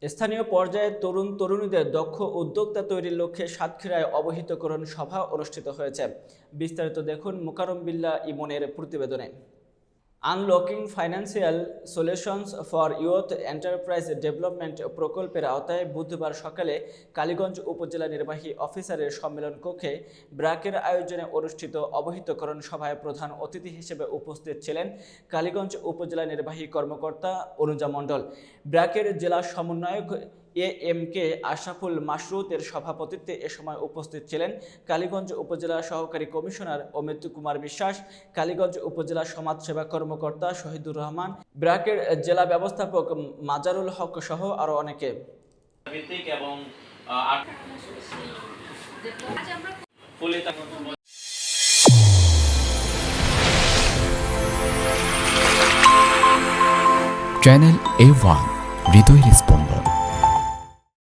স্থানীয় পর্যায়ে তরুণ-তরুণীদের দক্ষ উদ্যোক্তা তৈরির লক্ষ্যে সাতক্ষীরায় অবহিতকরণ সভা অনুষ্ঠিত হয়েছে। বিস্তারিত দেখুন মোকাররম বিল্লাহ ইমনের প্রতিবেদনে। Unlocking financial solutions for youth enterprise development প্রকল্পের আওতায় বুধবার সকালে কালীগঞ্জ উপজেলা নির্বাহী অফিসারের সম্মেলন কক্ষে ব্র্যাকের আয়োজনে অনুষ্ঠিত অবহিতকরণ সভায় প্রধান অতিথি হিসেবে উপস্থিত ছিলেন কালীগঞ্জ উপজেলা নির্বাহী কর্মকর্তা অনুজা মণ্ডল। ব্র্যাকের জেলা সমন্বয়ক এ.এম.কে আশরাফুল মাশরুতের সভাপতিত্বে এ সময় উপস্থিত ছিলেন কালীগঞ্জ উপজেলা সহকারী কমিশনার অমিত কুমার বিশ্বাস, কালীগঞ্জ উপজেলা সমাজসেবা কর্মকর্তা শহীদুর রহমান, ব্র্যাকের জেলা ব্যবস্থাপক মাজারুল হক সহ আরও অনেকে। চ্যানেল A1 হৃদয় রেসপন্স।